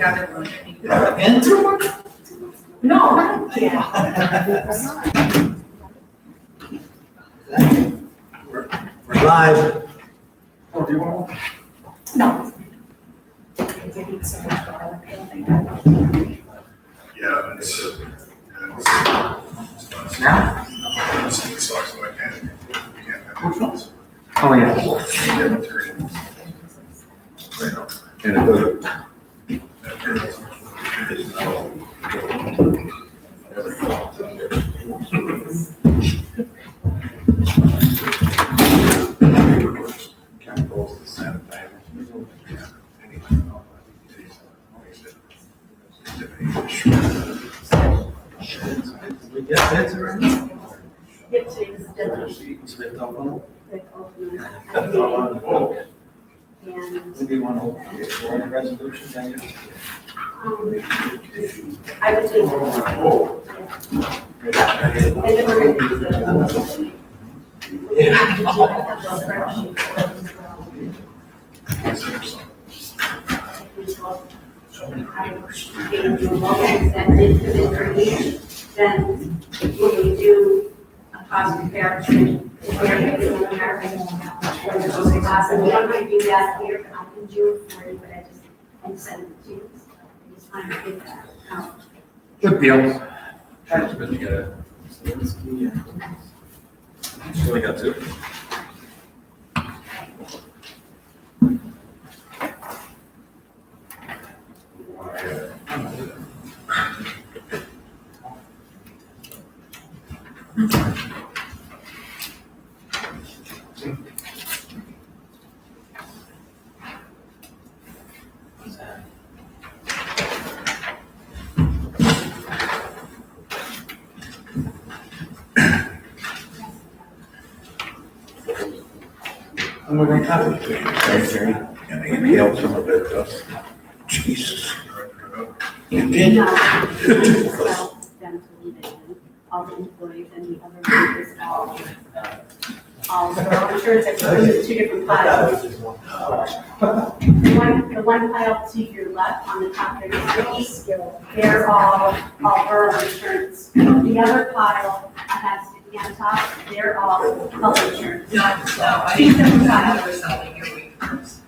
rather than. And two more? No, not yet. We're live. Oh, do you want? No. Yeah, it's. Now? Which ones? Oh, yeah. And it doesn't. Chemicals, the sanitizer. We get bids already? It's done. It's been up on. And When do you want to hold the resolution? I would think. And then we're gonna do then when we do a cost comparison, we're going to do a comparison. We don't want to do that here, but I can do it for you, but I send it to you. I just want to get that out. Good deal. It's been together. We got two. And we're going to have it. And they inhaled some of it, Jesus. You did? No. Well, them to leave it in, all the employees and the other members, all the insurance, it's two different piles. The one pile to your left on the top there, they're all borough insurance. The other pile has to be on top, they're all health insurance. No, I think that's not other selling your week first.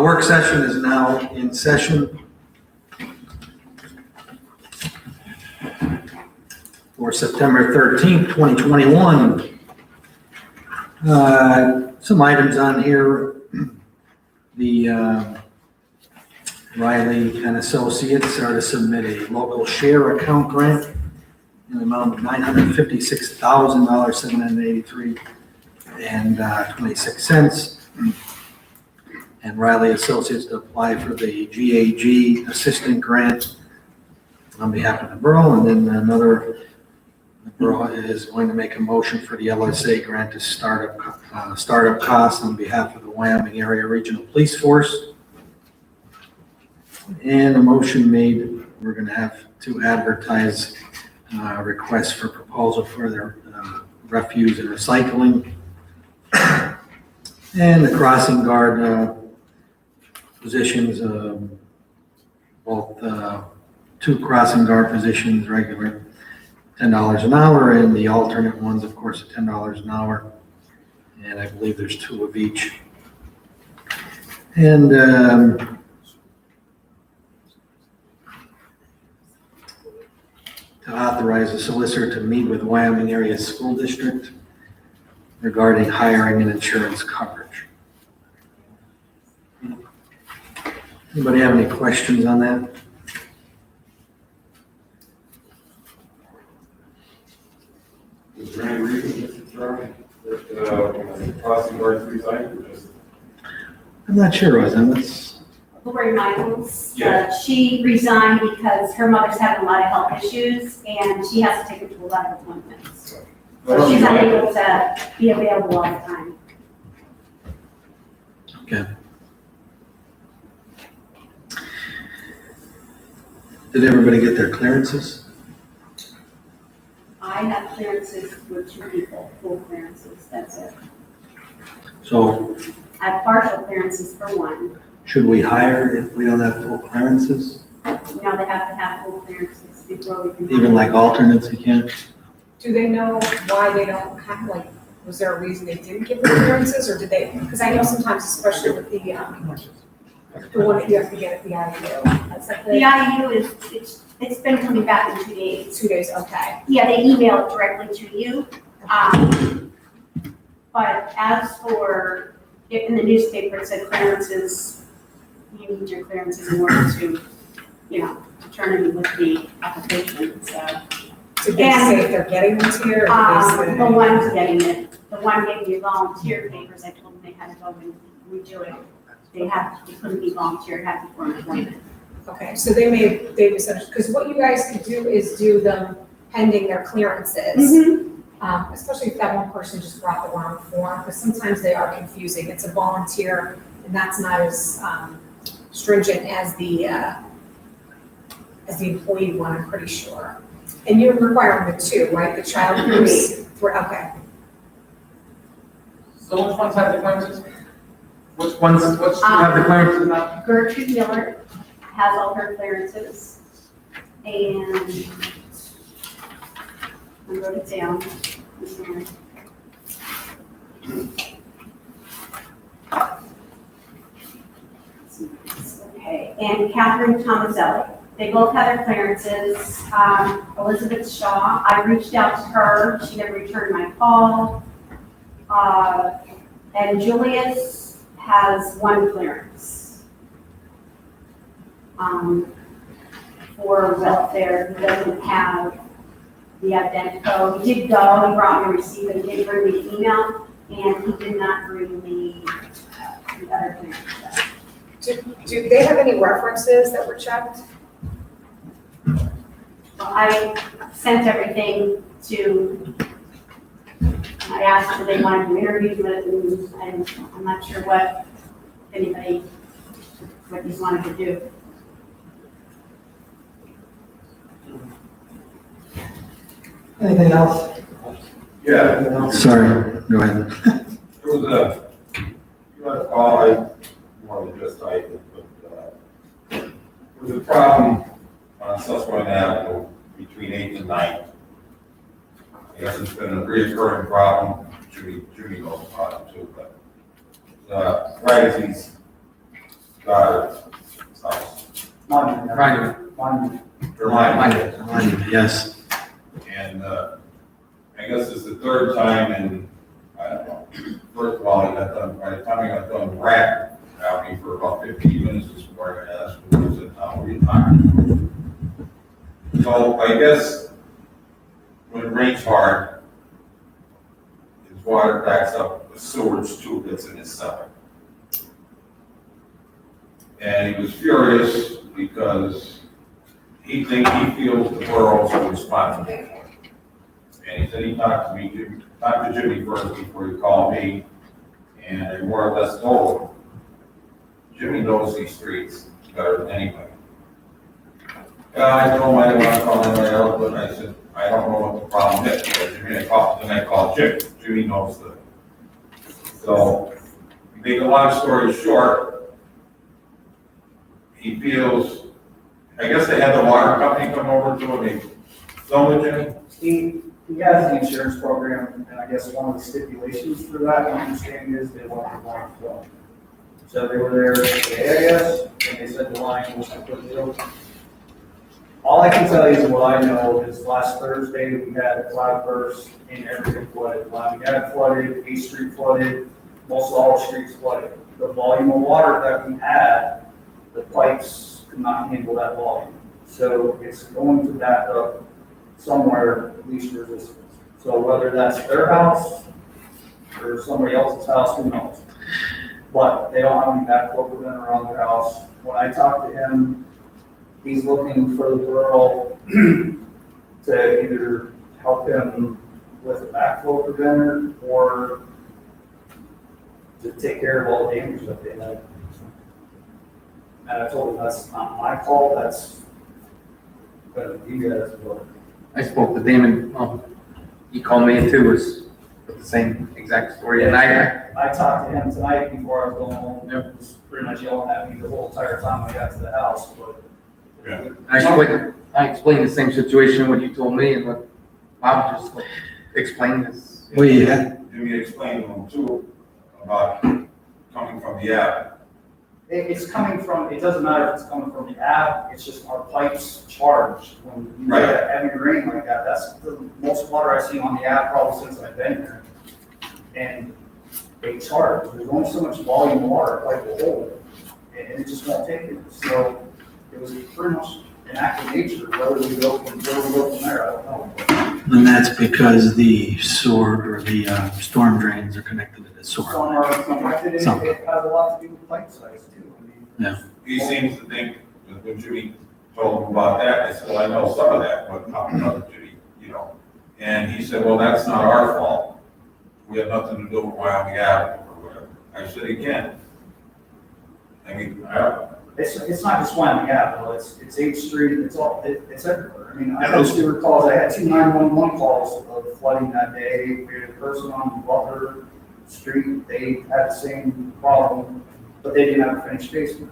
Work session is now in session for September 13th, 2021. Some items on here. The Riley and Associates are to submit a local share account grant in the amount of $956,000, 783 and 26 cents. And Riley Associates to apply for the GAG assistant grant on behalf of the borough. And then the borough is going to make a motion for the LSA grant to startup costs on behalf of the Wyoming Area Regional Police Force. And a motion made, we're going to have to advertise requests for proposal for their refuse and recycling. And the crossing guard positions, both two crossing guard positions, regular $10 an hour, and the alternate ones, of course, at $10 an hour. And I believe there's two of each. And to authorize the solicitor to meet with Wyoming Area School District regarding hiring and insurance coverage. Anybody have any questions on that? Is there any reason, Mr. Chairman, that crossing guards resigned or just? I'm not sure, Roseanne. That's, Lori Michaels, Yeah. she resigned because her mother's having a lot of health issues and she has to take her to a lot of appointments. So she's unable to be available all the time. okay. Did everybody get their clearances? I have clearances with two people, full clearances, that's it. So I have partial clearances for one. Should we hire if we don't have full clearances? They have to have full clearances before we can. Even like alternates, you can't? Do they know why they don't have, like, was there a reason they didn't give the clearances, or did they, because I know sometimes, especially with the one that you have to get at the IU, that's like The IU is, it's been coming back in 2 days. 2 days, okay. Yeah, they email it directly to you. But as for, if in the newspaper it said clearances, you need your clearances in order to, turn in with the application, so. Did they say if they're getting ones here, or did they The say? one's getting it, the one getting your volunteer papers, I told them they had to go and redo it. It couldn't be volunteer, it had to be for employment. Okay, so they misunderstood, because what you guys could do is do them pending their clearances. Especially if that one person just brought the wrong form, because sometimes they are confusing. It's a volunteer, and that's not as stringent as the employee one, I'm pretty sure. And you're requiring the two, right? The child groups? Okay. So which ones have the clearances? Which have the clearances now? Gertrude Miller has all her clearances, and I wrote it down. Okay, and Catherine Tomaselli. They both have their clearances. Elizabeth Shaw, I reached out to her, she never returned my call. And Julius has one clearance. For welfare, he doesn't have the Identico. He did go, he brought me a receipt, but he did bring me the email, and he did not bring me the other clearance. Do they have any references that were checked? I sent everything to, I asked if they wanted to interview with, and I'm not sure what he's wanted to do. Anything else? Yeah. Sorry, go ahead. There was you had a call, I wanted to just type it, but, there was a problem on Susquehanna Avenue between 8th and 9th. I guess it's been a recurring problem, Judy knows about it too, but, right as he's got his house. Right. Yes. And, I guess it's the third time in, I don't know, first of all, by the time I got done rapping, out me for about 15 minutes this morning, I asked him, I said, how are you tired? So I guess when it rains hard, his water backs up the sewage tube that's in his cellar. And he was furious because he feels the borough's responsible for it. And he said he talked to Jimmy first before he called me, and I more or less told him, Jimmy knows these streets better than anybody. I told him I didn't want to call anybody else, but I said, I don't know what the problem is. Then I called Jimmy. Jimmy knows the. So, to make a long story short, he feels, I guess they had the water company come over to him, they filmed it, Jimmy? He has the insurance program, and I guess one of the stipulations for that, my understanding is they want the line flow. So they were there at the AIS, and they said the line was completely open. All I can tell you is what I know is last Thursday, we had a cloudburst and everything flooded. Lafayette flooded, East Street flooded, most all the streets flooded. The volume of water that we had, the pipes could not handle that volume. So it's going to back up somewhere least resistance. So whether that's their house or somebody else's house, who knows? But they don't have any backflow preventer around their house. When I talked to him, he's looking for the borough to either help him with a backflow preventer or to take care of all the damage that they had. And I told him that's not my call, that's you guys will. I spoke to Damon, he called me too, was with the same exact story, and I I talked to him tonight before I was going home. Yep. He was pretty much yelling at me the whole entire time I got to the house, but. Yeah. I explained the same situation what you told me and what Bob just explained this. We had, Jimmy explained to him too about coming from the app. It's coming from, it doesn't matter if it's coming from the app, it's just our pipes charged. When you Right. get a heavy rain like that, that's the most water I've seen on the app probably since I've been here. And they charge, there's only so much volume of water, like the hole, and it just won't take it. So it was pretty much an act of nature, whether we go from there, I don't know. and that's because the sewer or the storm drains are connected to the Some sewer. are connected, and Some. it has a lot to do with pipe size too. I mean, He seems to think, that when Jimmy told him about that, I said, well, I know some of that, but not another Jimmy, you know. And he said, well, that's not our fault. We have nothing to do with Wyoming Avenue or whatever. I said, again, I mean, It's not just Wyoming Avenue, it's 8th Street, it's everywhere. I mean, I had two calls, I had two 911 calls of flooding that day. We had a person on Butler Street, they had the same problem, but they didn't have a finished basement.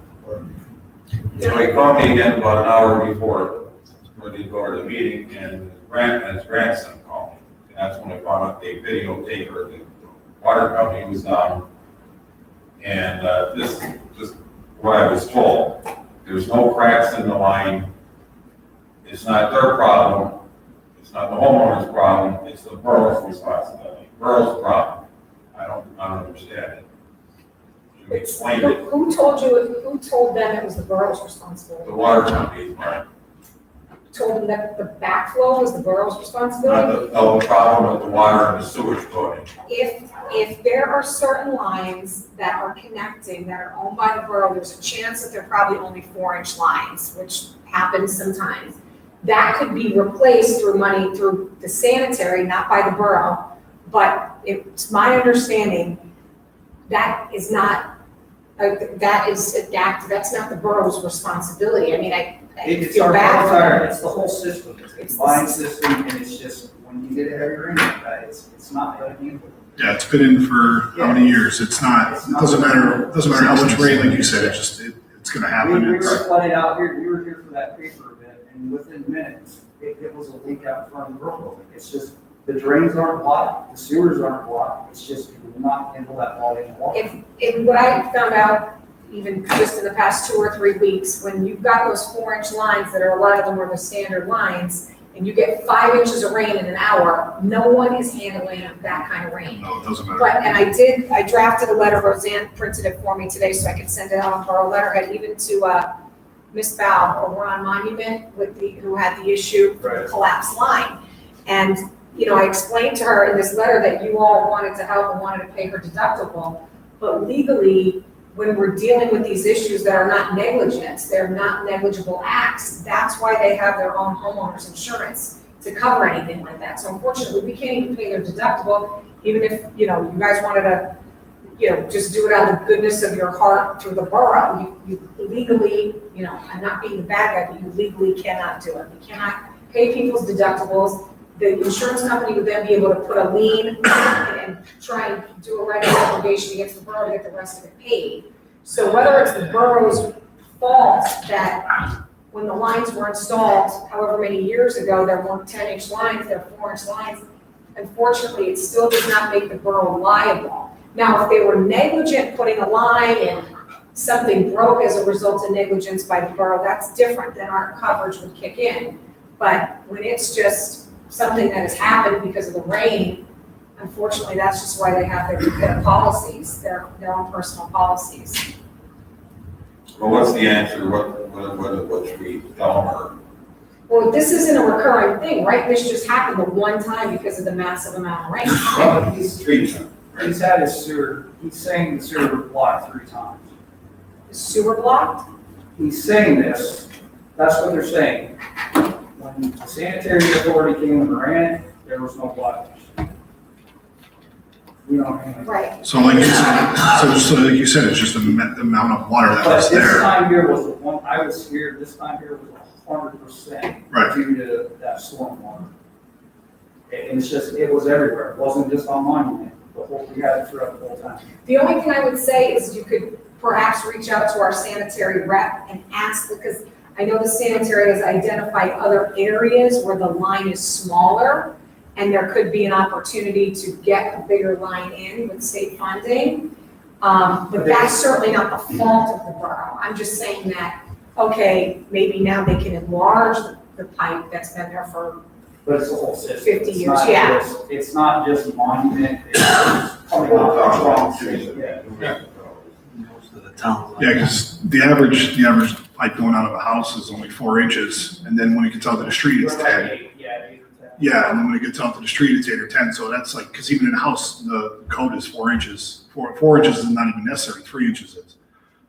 so he called me again about an hour before the go to the meeting, and his grandson called me. And that's when I found out they videotaped her, the water company was down. And this is what I was told. There's no cracks in the line. It's not their problem. It's not the homeowner's problem. It's the borough's responsibility. Borough's problem. I don't understand it. You explained it. Who told them it was the borough's responsibility? The water company, right? Told them that the backflow was the borough's Not responsibility? the problem with the water and the sewage flooding. If there are certain lines that are connecting, that are owned by the borough, there's a chance that they're probably only 4-inch lines, which happens sometimes. That could be replaced through money through the sanitary, not by the borough. But it's my understanding that is not, that's not the borough's responsibility. I mean, I It's feel our bad for entire, them. it's the whole system, it's a It's the combined system, and it's just, when you get a heavy rain like that, it's not gonna be. Yeah, it's been in for how many years? It's not, it doesn't matter how much rain, like you said, it's gonna We happen. were It's- flooded out here, we were here for that paper event, and within minutes, it was a leak out in front of the borough building. It's just, the drains aren't blocked, the sewers aren't blocked, it's just, you will not handle that volume of water. If what I found out, even just in the past 2 or 3 weeks, when you've got those 4-inch lines that are, a lot of them are the standard lines, and you get 5 inches of rain in an hour, no one is handling that kind of rain. No, it doesn't matter. But, and I drafted a letter, Roseanne printed it for me today, so I could send it out on borough letterhead, even to, Miss Val over on Monument who had the issue for the Right. collapsed line. And, you know, I explained to her in this letter that you all wanted to help and wanted to pay her deductible, but legally, when we're dealing with these issues that are not negligence, they're not negligible acts, that's why they have their own homeowner's insurance to cover anything like that. So unfortunately, we can't even pay their deductible, even if, you know, you guys wanted to, you know, just do it out of the goodness of your heart through the borough. You legally, you know, I'm not being the bad guy, but you legally cannot do it. You cannot pay people's deductibles. The insurance company would then be able to put a lien and try and do a right of obligation against the borough to get the rest of it paid. So whether it's the borough's fault that when the lines were installed, however many years ago, there weren't 10-inch lines, they're 4-inch lines, unfortunately, it still does not make the borough liable. Now, if they were negligent putting a line and something broke as a result of negligence by the borough, that's different, then our coverage would kick in. But when it's just something that has happened because of the rain, unfortunately, that's just why they have their policies, their own personal policies. Well, what's the answer? What should we tell them or? Well, this isn't a recurring thing, right? This just happened the one time because of the massive amount of rain. Well, he's treating. He's had his sewer, he's saying the sewer was blocked 3 times. The sewer blocked? He's saying this, that's what they're saying. When the sanitary authority came and ran it, there was no blockage. You know what I mean? Right. So like you said, so like you said, it's just the amount of water that But was this there. time here was the one, I was here, this time here was 100% Right. due to that storm water. And it's just, it was everywhere, it wasn't just on Monument, we had it throughout the whole time. The only thing I would say is you could perhaps reach out to our sanitary rep and ask, because I know the sanitary has identified other areas where the line is smaller, and there could be an opportunity to get a bigger line in with state funding. But that's certainly not the fault of the borough. I'm just saying that, okay, maybe now they can enlarge the pipe that's been there for, But it's the whole system. 50 It's years, not yeah. It's not just Monument, it's coming off the wrong street, yeah. Most of the towns. Yeah, because the average pipe going out of a house is only 4 inches, and then when it gets out to the street, it's 10. Yeah, 8 or 10. Yeah, and then when it gets out to the street, it's 8 or 10, so that's like, because even in a house, the code is 4 inches. 4 inches is not even necessary, 3 inches is.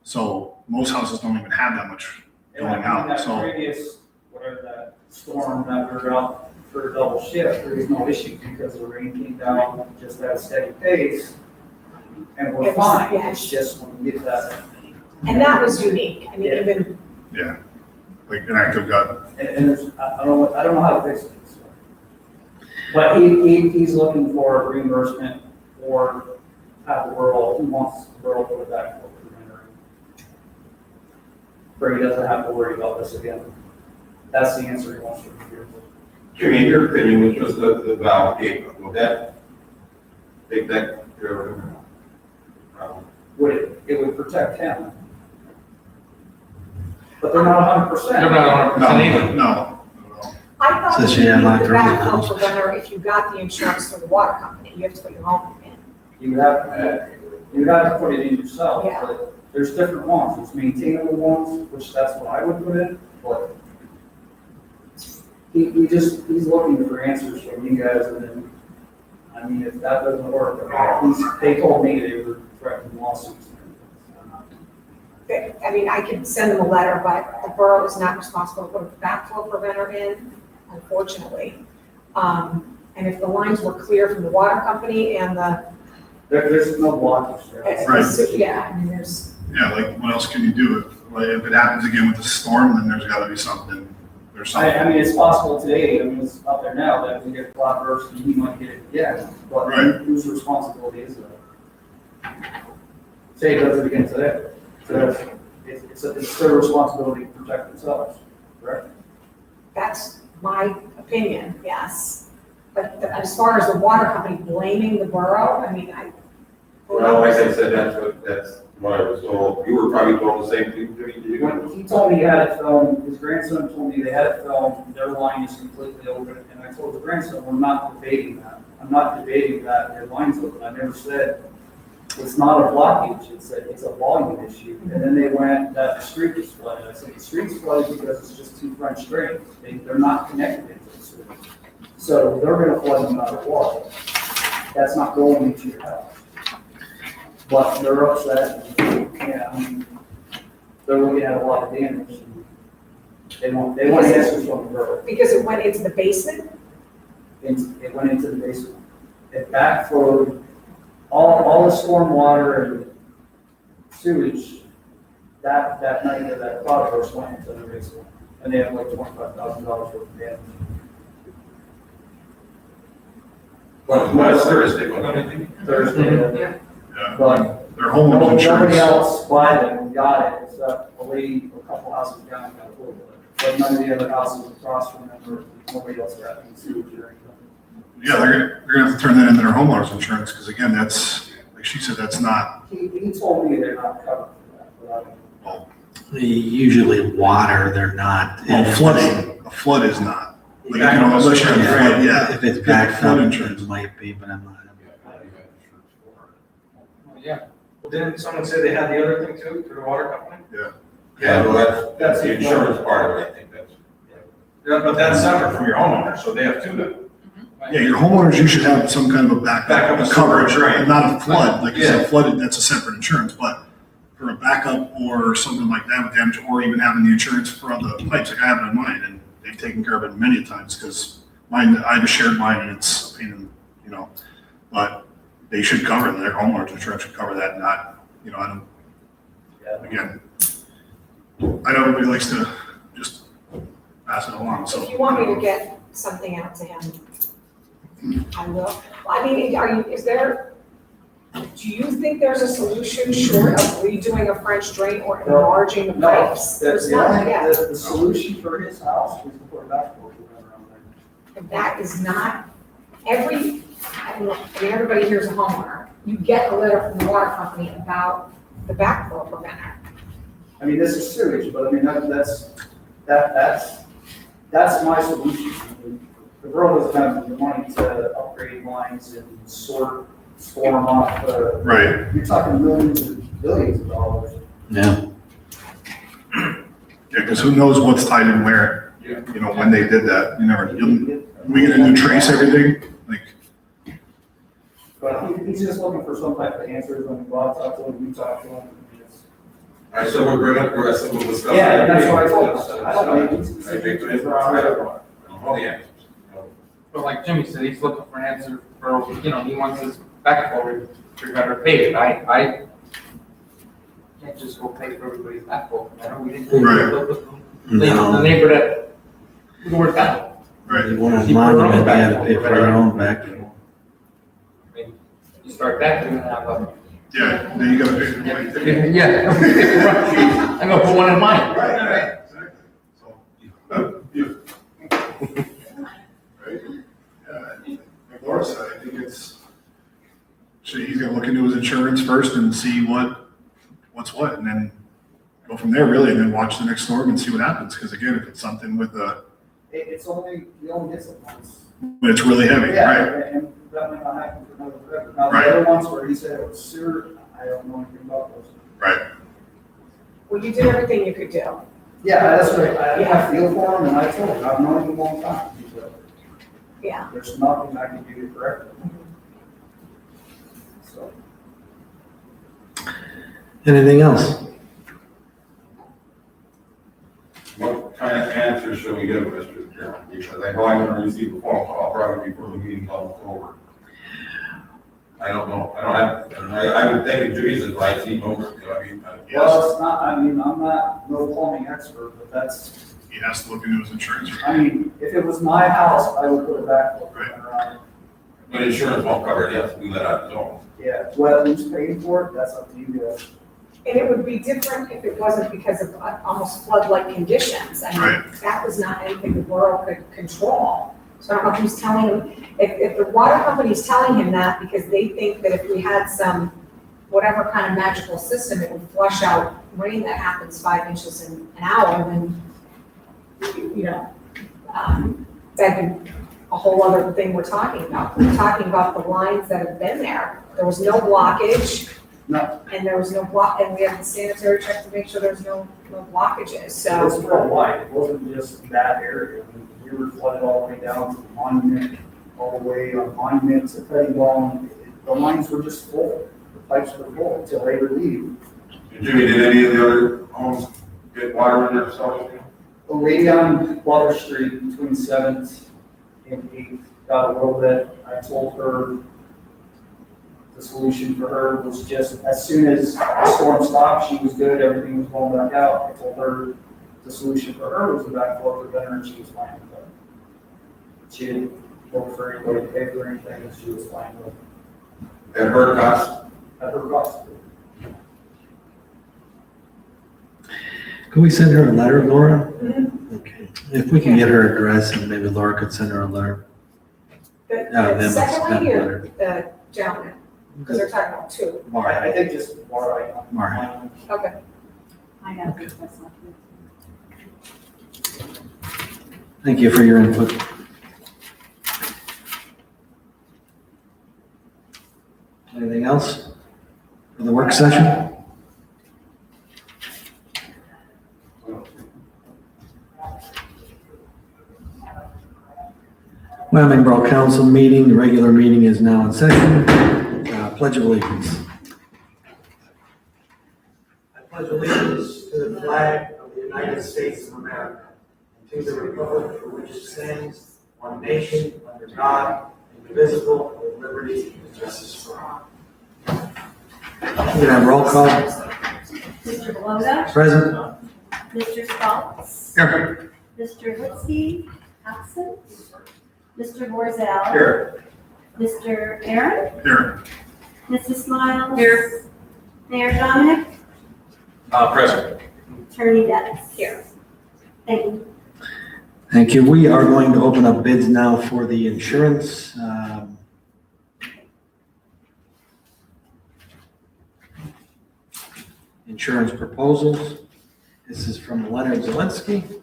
So most houses don't even have that much And going I think out, that so. previous, whatever that storm that we were out for a double shift, there was no issue because the rain came down just at a steady pace. And we're It was- fine, yeah. it's just when we get that, and that was unique. I mean, Yeah. even, Yeah, like an active gut. and there's, I don't know how to fix it. So. But he's looking for reimbursement or have the borough, he wants the borough to put it back for preventer. Where he doesn't have to worry about this again. That's the answer he wants to hear. Jimmy, in your opinion, was just the valve gate, would that take that care of it? It would protect him. But they're not 100%. They're not 100% either. No. I thought Says you you had needed like the 30 backflow house. preventer if you got the insurance through the water company. You have to put your home in. You have to put it in yourself, Yeah. but there's different ones, there's maintainable ones, which that's what I would put in, but he's looking for answers from you guys, and then, I mean, if that doesn't work, they told me they were threatening lawsuits. I mean, I can send them a letter, but the borough is not responsible for the backflow preventer in, unfortunately. And if the lines were clear from the water company and the, There's no blockage there. Right. yeah, I mean, there's, Yeah, like what else can you do? If it happens again with the storm, then there's gotta be something, there's something. I mean, it's possible today, I mean, it's up there now, that we get cloud burst and he might get it again, but Right. whose responsibility is that? Say he does it again today, so it's their responsibility to protect themselves, correct? that's my opinion, yes. But as far as the water company blaming the borough, I mean, Well, like I said, that's what I was told. You were probably told the same thing, Jimmy, did you? When he told me he had it filmed, his grandson told me they had it filmed, their line is completely open, and I told the grandson, we're not debating that. I'm not debating that their line's open, I never said, it's not a blockage, it's a volume issue. And then they went, that the street is flooded, I said, the street's flooded because it's just 2 French drains, they're not connected into the street. So they're gonna flood no matter what, that's not going into your house. But they're upset, yeah, I mean, they're looking at a lot of damage. And they want answers from the borough. because it went into the basement, It went into the basement. It backflowed, all the storm water and sewage, that night that that cloud burst went into the basement. And they had like $25,000 worth of damage. Well, last Thursday, wasn't it? Thursday, Yeah. Yeah, but their homeowners nobody insurance. else by them got it, except a lady, a couple houses down got a little bit. But none of the other houses across from them, or nobody else got any sewage or anything. Yeah, they're gonna have to turn that into their homeowners insurance, because again, that's, like she said, that's not, He told me they're not covered for that, but I don't. Usually water, they're not. flooding, a flood is not. Like, you know, unless you're in a flood, yeah. If it's Yeah, backed flood up, insurance. it might be, but I'm not. Yeah. Well, didn't someone say they had the other thing too, through the water company? Yeah, well, that's the insurance part of it, I think that's. Yeah, but that's separate from your homeowner, so they have two then. Yeah, your homeowners, you should have some kind of a Backup backup of coverage, sewer, right. and not a flood, like you Yeah. said, flooded, that's a separate insurance, but for a backup or something like that with damage, or even having the insurance for other pipes, like I have it on mine, and they've taken care of it many times, because mine, I have a shared mine, and it's a pain in, you know, but they should cover, their homeowners insurance should cover that, not, you know, I don't, again, I know everybody likes to just pass it along, so. if you want me to get something out to him, I will. Well, I mean, is there, Do you think there's a solution short of redoing a French drain or enlarging the pipes? There's none yet. The solution for his house is to put a backflow preventer on there. That is not, I don't know, I mean, everybody here's a homeowner. You get a letter from the water company about the backflow preventer. I mean, this is sewage, but I mean, that's my solution. The borough doesn't have the money to upgrade lines and storm off, Right. you're talking millions and billions of dollars. Yeah. Yeah, because who knows what's tied in where, Yeah. you know, when they did that, we get a new trace everything, like, But he's just looking for some type of answers when Bob talked to him, we talked to him. I said we're going to progressive, we'll discuss. Yeah, it. that's what I told him. I don't know. I think it's wrong, I don't know the answers. But like Jimmy said, he's looking for an answer for, you know, he wants his backflow preventer paid. I can't just go pay for everybody's backflow preventer. We didn't. No. The neighbor that we worked out. right. You want a monument, you had to pay for your own back. I mean, you start that, you're gonna have a. Yeah, then you gotta pay for it. Yeah. I'm gonna put one in mine. Right, exactly. So, yeah. Right? Yeah, like Laura said, I think he's gonna look into his insurance first and see what's what, and then go from there really, and then watch the next storm and see what happens, because again, if it's something with It's only, you only get it once. when it's really heavy, Yeah, right? and that might not happen for another forever. Now, the Right. other ones where he said it was sewer, I don't know anything about those. Right, Well, you did everything you could do. Yeah, that's right, I feel for him, and I told him, I've known him a long time. He said, Yeah. there's nothing I can do to correct it. So, Anything else? What kind of answer should we give Mr. Chairman? Because I know I'm gonna receive a phone call probably before the meeting comes over. I don't know, I would think Jimmy's advice, he knows, you know, I mean, well, it's not, I mean, I'm not no plumbing expert, but that's, he has to look into his insurance. I mean, if it was my house, I would put a backflow preventer on it. but insurance won't cover it, yes, we let out the zone. Yeah, whether who's paying for it, that's up to you guys. And it would be different if it wasn't because of almost flood-like conditions. I mean, Right. that was not anything the borough could control. So I don't know who's telling him, if the water company's telling him that because they think that if we had some, whatever kind of magical system, it would flush out rain that happens 5 inches in an hour, then, you know, that'd be a whole other thing we're talking about. We're talking about the lines that have been there. There was no blockage. No. And there was no block, and we had the sanitary check to make sure there's no blockages, so. It's worldwide, it wasn't just that area. I mean, we were flooded all the way down to the Monument, all the way on Monument to Pettibone. The lines were just full, the pipes were full until they relieved. And Jimmy, did any of the other homes get water in their cells? The lady on Water Street between 7th and 8th got a little bit. I told her the solution for her was just, as soon as the storm stopped, she was good, everything was going back out. I told her the solution for her was the backflow preventer, and she was fine with it. She didn't look for anybody to pay for anything, and she was fine with it. At her cost? At her cost. Can we send her a letter, Laura? Okay. If we can get her address and maybe Laura could send her a letter. The Yeah, the them second must lady have or the gentleman? Because they're talking about two. I think just more Mark. Okay. I have this, that's not good. Thank you for your input. Anything else for the work session? Wyoming Borough Council meeting, the regular meeting is now in session. Pledge of allegiance. I pledge allegiance to the flag of the United States of America, and to the republic for which it stands, one nation, under God, indivisible, with liberty and justice for all. We can have roll call. Mr. Beloda, Present. Mr. Stoltz, Here. Mr. Lipsky, absent. Mr. Borzell. Here. Mr. Aaron, Here, Mrs. Miles? Here. Mayor Dominic? Present. Attorney Dennis? Here. Thank you. Thank you. We are going to open up bids now for the insurance. Insurance proposals. This is from Leonard Zelinski.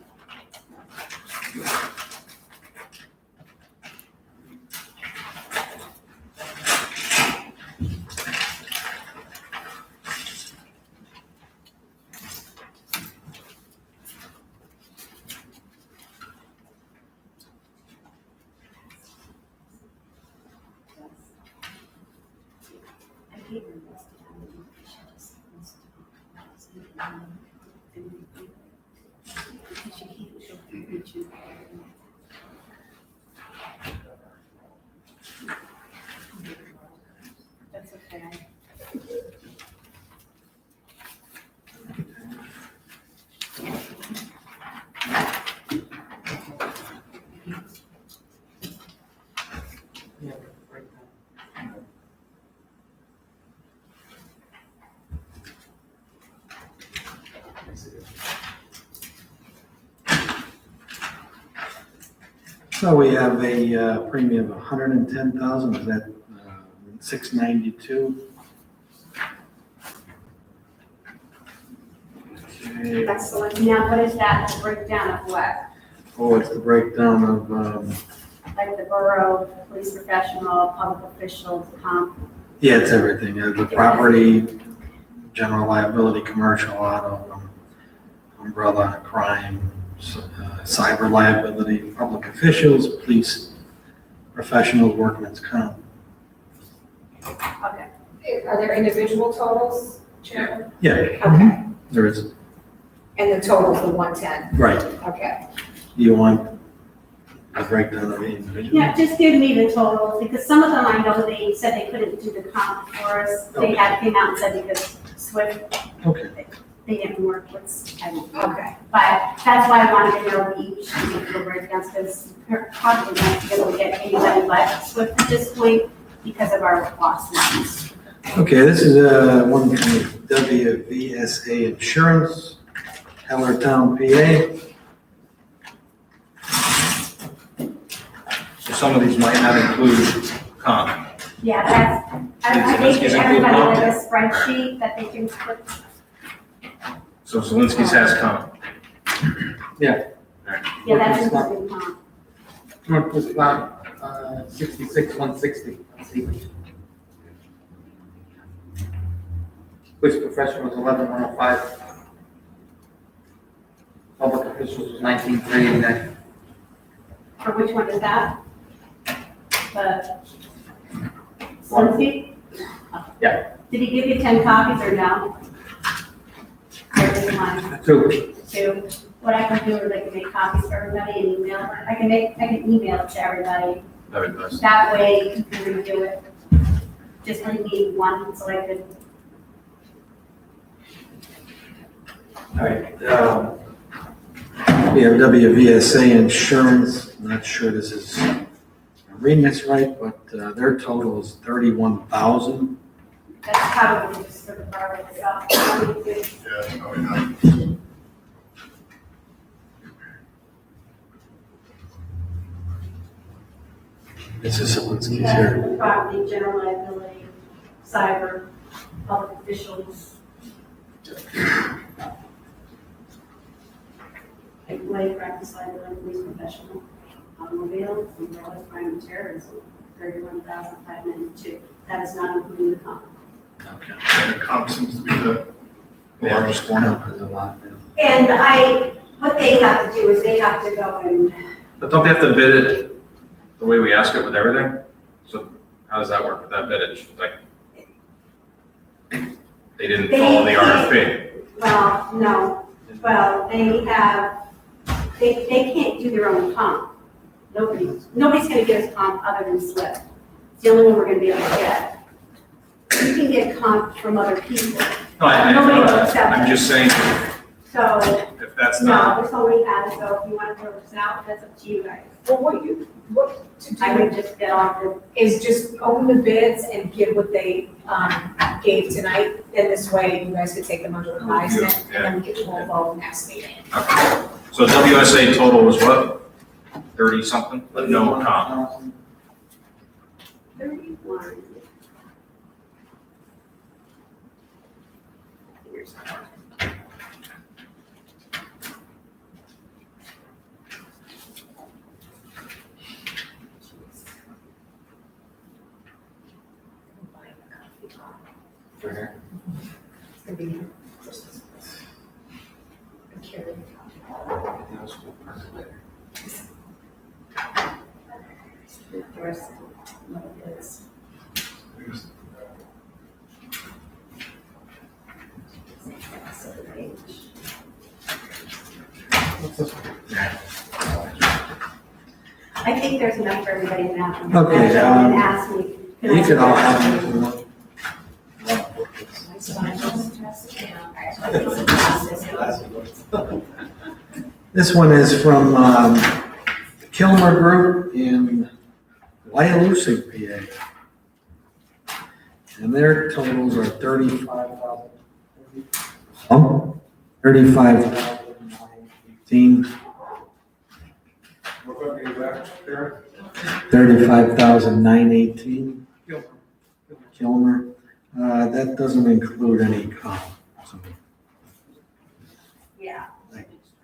That's okay. Yeah, right now. So we have a premium of $110,000, is that $692? Okay. Excellent. Now, what is that breakdown of what? Oh, it's the breakdown of, Like the borough, police professional, public officials, comp? yeah, it's everything, the property, general liability, commercial auto, umbrella, crime, cyber liability, public officials, police professionals, workman's comp. Okay. Are there individual totals, Chair? Yeah, Okay, there is, and the total's the 110, right. okay. You want a breakdown of the individual? Yeah, just give me the totals, because some of them I know they said they couldn't do the comp for us. They had came out and said because Swift, Okay, they didn't work with, I don't know. Okay. But that's why I wanted to know each of the breakdowns, because we're probably not going to be able to get anybody but Swift at this point because of our lawsuits. okay, this is one from WVSA Insurance, Hellertown, PA. So some of these might not include comp. Yeah, that's, I think everybody with a spreadsheet that they can put. So Zelinski's has comp. Yeah, that's including comp. North was about 66,160. Let's see. Police professionals 11,105. Public officials was 19,389. For which one is that? The Slinsky? Yeah. Did he give you 10 copies or no? Or is it mine? Two. Two. What I can do is I can make copies for everybody and email it. I can email it to everybody. That would be nice. That way you can review it. Just leave me one so I could. All right. We have WVSA Insurance, I'm not sure this is, I'm reading this right, but their total is $31,000. That's probably just for the bar itself. Yeah, probably not. This is Zelinski's Yeah, here. property, general liability, cyber, public officials. Employee practice liability, police professional, automobile, umbrella, crime and terrorism, 31,592. That is not including the comp. Okay. And the comp seems to be the largest one. There's a lot. And what they have to do is they have to go and, But don't they have to bid it the way we ask it with everything? So how does that work with that biddage? Like, they didn't follow the RFP. well, no, well, they can't do their own comp. Nobody's gonna get us comp other than Swift. It's the only one we're gonna be able to get. You can get comp from other people. No, I Nobody know will that. accept I'm it. just saying, So So, If that's no, not, this only has, so if you want to throw this out, that's up to you guys. Well, what to I do would just get off the, is just open the bids and give what they, gave tonight. And this way you guys could take them under advisement and then we get to move over next meeting. okay. So WSA total was what? 30 something, but no comp. 31. It's gonna be. The rest of it is. I think there's enough for everybody now. Okay, Ask me. You could all have it if you want. This one is from Kilmer Group in Wyalusing, PA. And their totals are 35,000. 35,918. What company is that, Darren? 35,918. Kilmer. That doesn't include any comp. So, Yeah.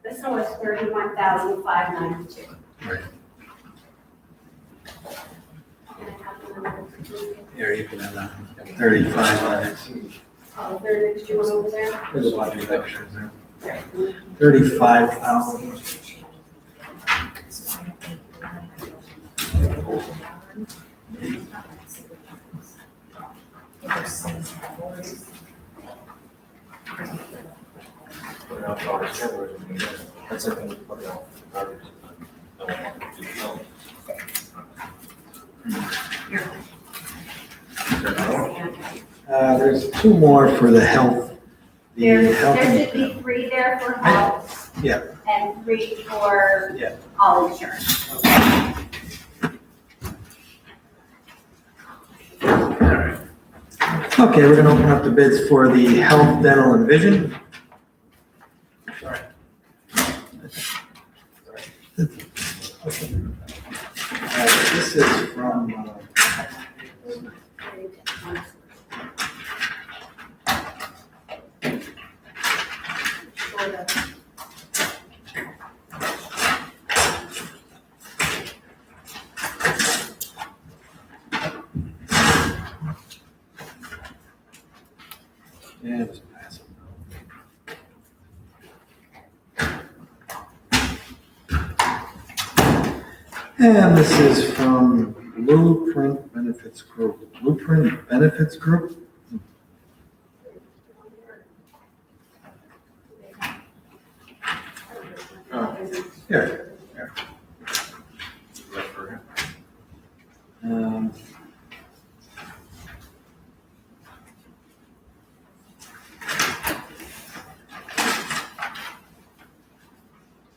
This one was 31,592. right. Here, you can have that. 35. Oh, there, did you want over there? There's a lot of extras there. 35,000. There's two more for the health. The health. There should be 3 there for health. Yeah. And 3 for Yeah. all insurance. Okay, we're gonna open up the bids for the health, dental, and vision. Sorry. This is from, yeah, just pass it. And this is from Blueprint Benefits Group. Blueprint Benefits Group? Here. Um,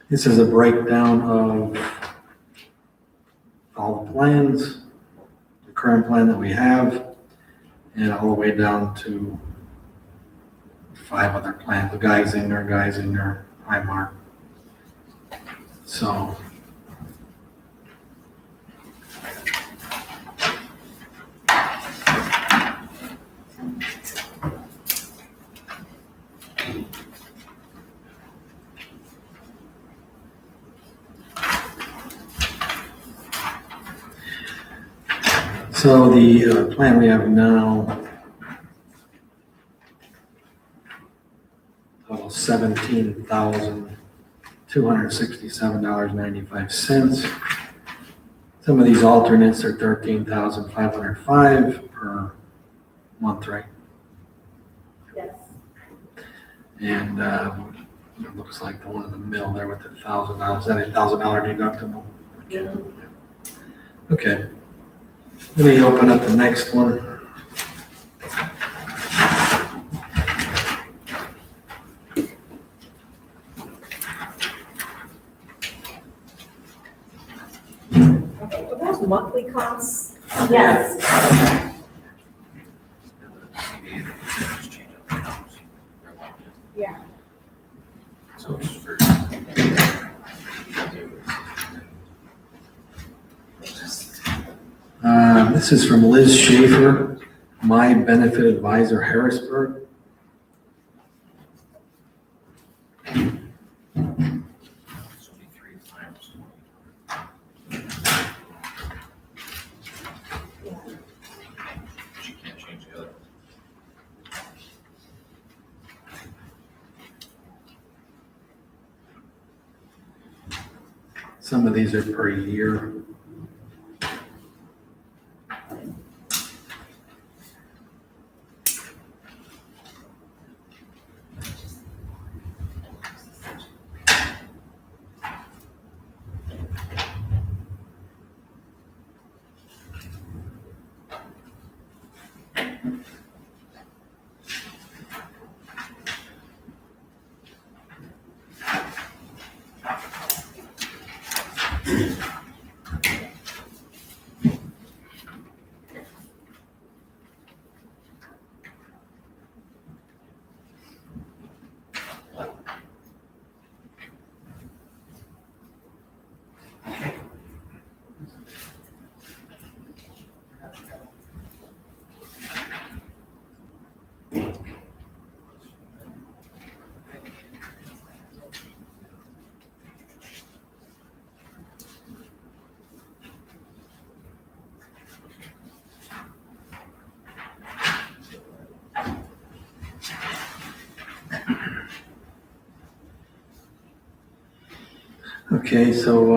This is a breakdown of all the plans, the current plan that we have, and all the way down to 5 other plans, the Geisinger, Highmark. So. So the plan we have now totals $17,267.95. Some of these alternates are $13,505 per month, right? Yes. And it looks like the one in the middle there with the $1,000, is that a $1,000 deductible? Yeah. Okay. Let me open up the next one. monthly costs? Yes. Yeah. So it's for. This is from Liz Schaefer, My Benefit Advisor, Harrisburg. She can't change the other. Some of these are per year. Okay, so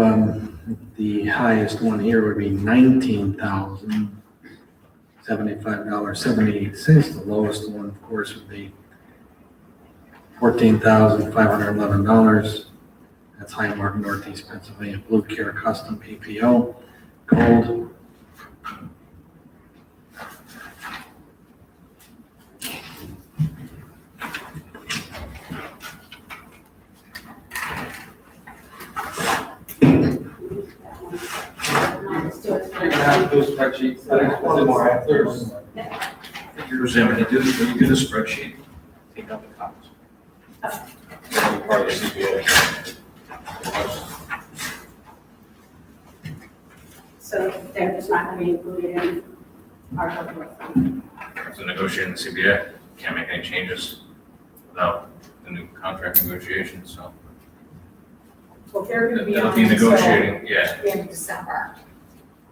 the highest one here would be $19,075.78. The lowest one, of course, would be $14,511. That's Highmark, Northeast Pennsylvania, Blue Care Custom PPO, Gold. You're gonna have to do a spreadsheet. There's- When you do the spreadsheet, take out the copies. That'll be part of the CBA. So they're just not gonna be included in our proposal. So negotiating the CBA, can't make any changes without the new contract negotiations, so. Well, they're gonna be That'll on be until negotiating, yeah. the end of December,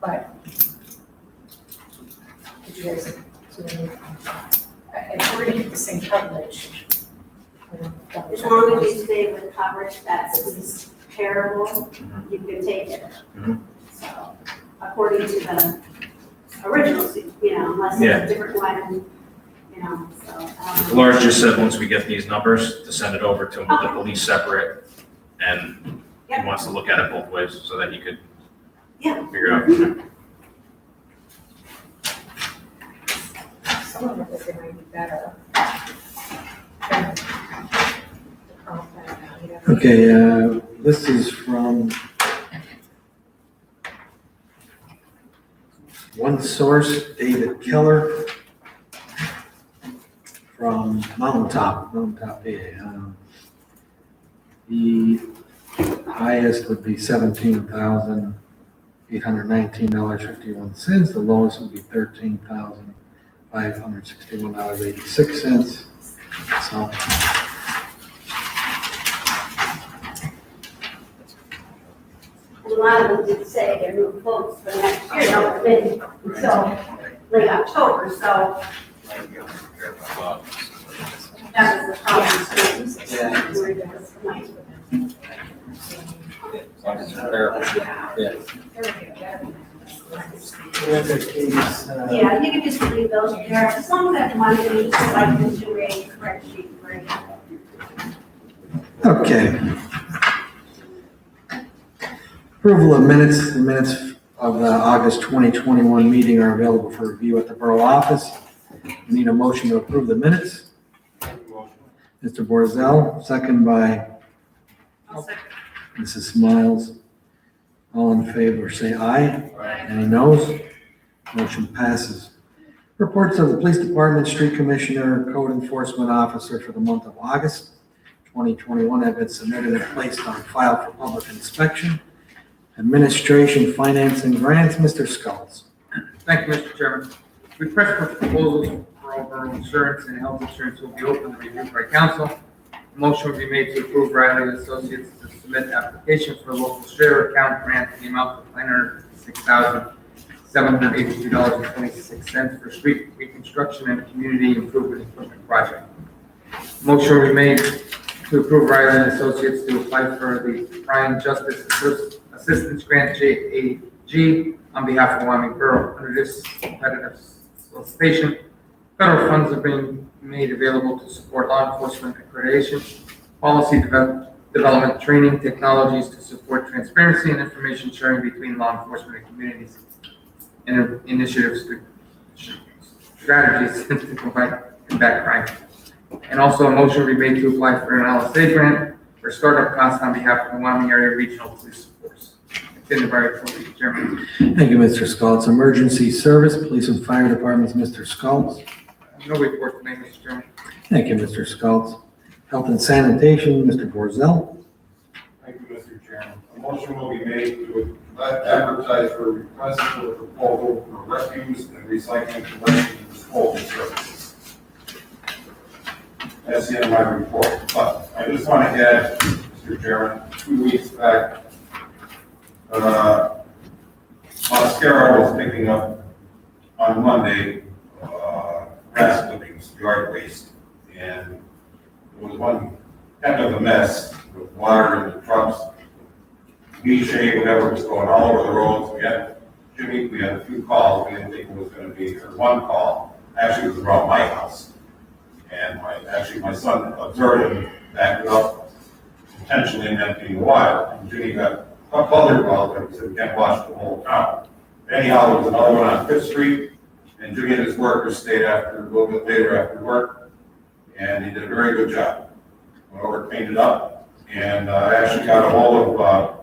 but. Did you guys, if we're gonna get the same coverage. As long as you stay with coverage that's comparable, you can take it. Mhm. So, according to the original, unless it's Yeah. a different one, so. Laura just said, once we get these numbers, to send it over to him with the police separate, and he Yep. wants to look at it both ways, so that he could Yeah. figure out. Some of them they might be better. than the current plan, you know. Okay, this is from One Source, David Keller from Mountaintop, PA. The highest would be $17,819.51. The lowest would be $13,561.86. So A lot of them did say they're new quotes for next year, don't come in until late October, so that was the problem. Yeah. We were disappointed. Yeah, you can just leave those there, as long as that money is like into a correct sheet for it. Okay. Approval of minutes. The minutes of the August 2021 meeting are available for review at the Borough Office. We need a motion to approve the minutes. Mr. Borzell, second by Mrs. Smiles. All in favor, say aye. Any noes? Motion passes. Reports of the Police Department, Street Commissioner, Code Enforcement Officer for the month of August 2021 have been submitted and placed on file for public inspection. Administration, Finance, and Grants, Mr. Skulls. Thank you, Mr. Chairman. Request for proposals for overall insurance and health insurance will be open to review by council. A motion will be made to approve Riley and Associates to submit application for a local share account grant in the amount of $956,782.26 for street reconstruction and community improvement equipment project. Motion will be made to approve Riley and Associates to apply for the Crime Justice Assistance Grant JAG on behalf of Wyoming Borough. Under this competitive solicitation, federal funds are being made available to support law enforcement accreditation, policy development, training, technologies to support transparency and information sharing between law enforcement and communities, and initiatives to strategies to combat crime. And also a motion will be made to apply for an LSA grant for startup costs on behalf of the Wyoming Area Regional Police Force. It's in the very report, Mr. Chairman. Thank you, Mr. Skulls. Emergency Service, Police and Fire Departments, Mr. Skulls. No report today, Mr. Chairman. Thank you, Mr. Skulls. Health and Sanitation, Mr. Borzell. Thank you, Mr. Chairman. A motion will be made to advertise for a request for a proposal for refuse and recycling collection and disposal services. That's the end of my report, but I just want to add, Mr. Chairman, 2 weeks back, Mascara was picking up on Monday, grass clippings, yard waste, and it was one kind of a mess with water in the trucks, shade, whatever was going all over the roads. We had a few calls. We didn't think it was going to be, or one call, actually it was around my house. And my son observed him back it up, intentionally emptying the water. And Jimmy got bothered about it, he said, we can't wash the whole town. Anyhow, there was another one on Fifth Street, and Jimmy and his workers stayed after, a little bit later after work, and he did a very good job. Went over, cleaned it up, and I actually got a hold of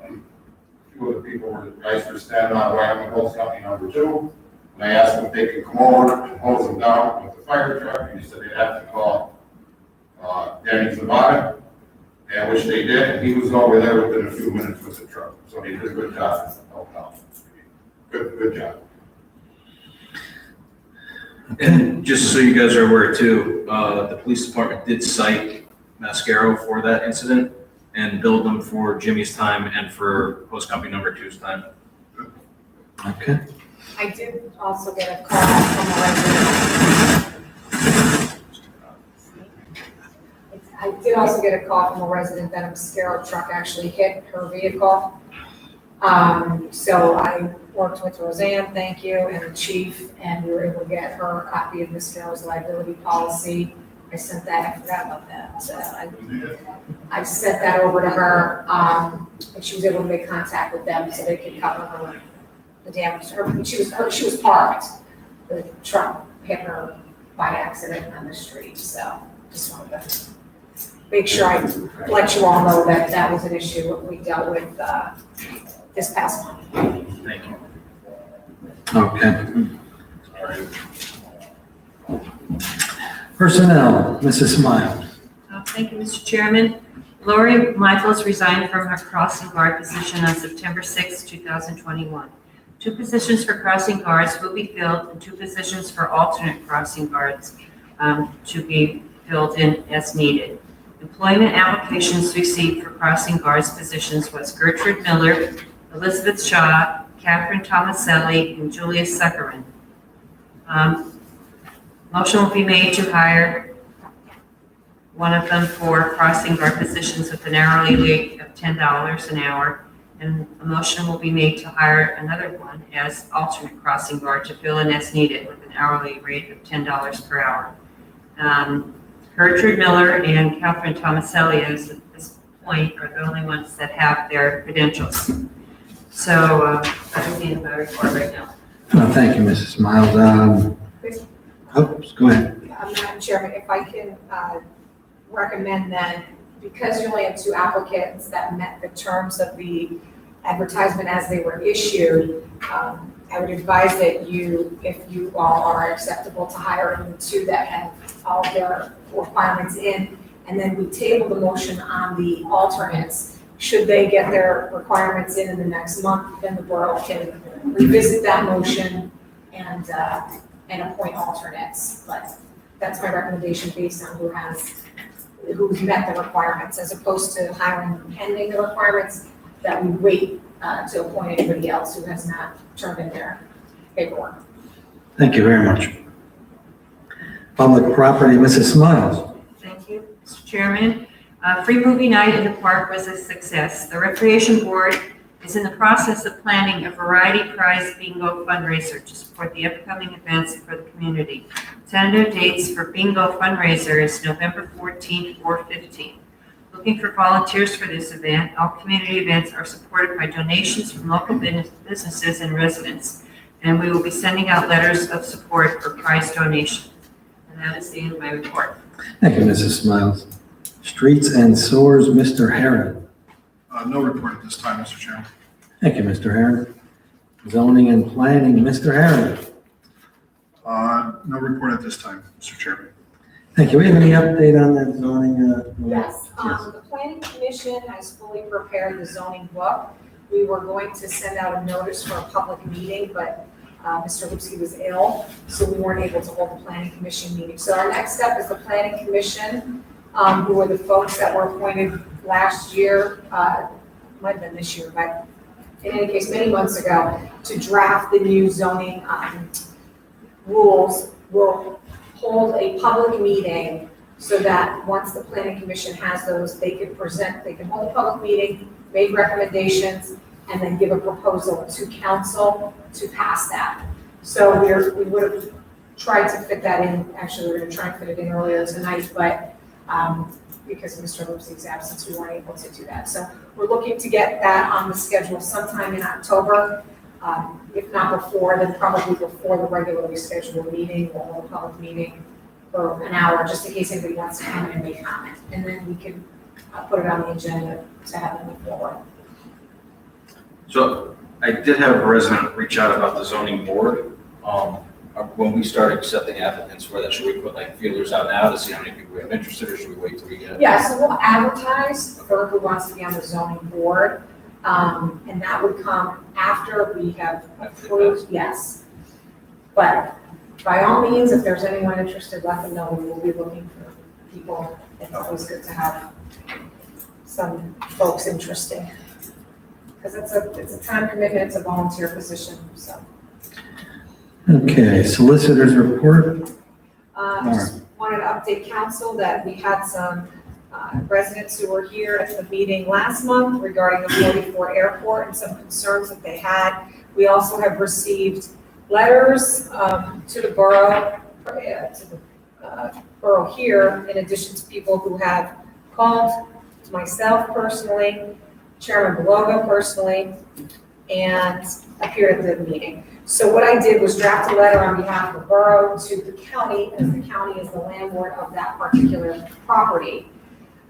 two of the people, the guys were standing on Wyoming Hose Company number 2, and I asked them if they could come over and hose them down with the fire truck, and he said they'd have to call Danny Zabata, and which they did, and he was over there within a few minutes with the truck, so he did a good job. Good job. And just so you guys are aware too, the police department did cite Mascaro for that incident and billed them for Jimmy's time and for Post Company number 2's time. Okay. I did also get a call from a resident that a Mascaro truck actually hit her vehicle. So I worked with Roseanne, thank you, and the chief, and we were able to get her a copy of Mascaro's liability policy. I sent that, I forgot about that. So I sent that over to her, and she was able to make contact with them so they could cover her the damage to her. She was parked. The truck hit her by accident on the street, so just wanted to make sure I let you all know that that was an issue we dealt with this past month. Thank you. Okay. Personnel, Mrs. Smile. Thank you, Mr. Chairman. Lori Michaels resigned from her crossing guard position on September 6, 2021. 2 positions for crossing guards will be filled, and 2 positions for alternate crossing guards to be filled in as needed. Employment applications received for crossing guards positions was Gertrude Miller, Elizabeth Shaw, Catherine Tomaselli, and Julia Suckerman. Motion will be made to hire one of them for crossing guard positions with an hourly rate of $10 an hour, and a motion will be made to hire another one as alternate crossing guard to fill in as needed with an hourly rate of $10 per hour. Gertrude Miller and Catherine Tomaselli, at this point, are the only ones that have their credentials. So that's the end of my report right now. Thank you, Mrs. Miles. Go ahead. Madam Chairman, if I can recommend then, because you only have 2 applicants that met the terms of the advertisement as they were issued, I would advise that you, if you all are acceptable to hire the two that have all their requirements in, and then we table the motion on the alternates. Should they get their requirements in the next month, then the borough can revisit that motion and appoint alternates. But that's my recommendation based on who's met the requirements, as opposed to hiring pending the requirements, that we wait to appoint anybody else who has not turned in their paperwork. Thank you very much. Public property, Mrs. Smiles. Thank you, Mr. Chairman. Free movie night in the park was a success. The Recreation Board is in the process of planning a variety prize bingo fundraiser to support the upcoming events for the community. Tentative dates for bingo fundraiser is November 14th or 15th. Looking for volunteers for this event. All community events are supported by donations from local businesses and residents, and we will be sending out letters of support for prize donation. And that is the end of my report. Thank you, Mrs. Smiles. Streets and sewers, Mr. Herron. No report at this time, Mr. Chairman. Thank you, Mr. Herron. Zoning and planning, Mr. Herron. No report at this time, Mr. Chairman. Thank you. We have any update on that zoning? Yes, the planning commission has fully prepared the zoning book. We were going to send out a notice for a public meeting, but Mr. Lipsky was ill, so we weren't able to hold the planning commission meeting. So our next step is the planning commission, who are the folks that were appointed last year, might have been this year, but in any case, many months ago, to draft the new zoning rules. Will hold a public meeting so that once the planning commission has those, they can hold a public meeting, make recommendations, and then give a proposal to council to pass that. So we would have tried to fit that in, actually, we're gonna try and fit it in earlier tonight, but because of Mr. Lipsky's absence, we weren't able to do that. So we're looking to get that on the schedule sometime in October. If not before, then probably before the regularly scheduled meeting, we'll hold a public meeting for an hour, just in case anybody wants to come in and make comment. And then we can put it on the agenda to have it move forward. So I did have a resident reach out about the zoning board. When we start accepting applicants for that, should we put like feelers out now to see how many people we have interested, or should we wait till we get? Yeah, so we'll advertise for who wants to be on the zoning board. And that would come after we have approved, yes. But by all means, if there's anyone interested, let them know. We will be looking for people. It's always good to have some folks interested. Because it's a time commitment, it's a volunteer position, so. Okay, solicitors report. Just wanted to update council that we had some residents who were here at the meeting last month regarding the 44 airport and some concerns that they had. We also have received letters to the borough, borough here, in addition to people who have called myself personally, Chairman Beloga personally, and appeared at the meeting. So what I did was draft a letter on behalf of the borough to the county, as the county is the landlord of that particular property.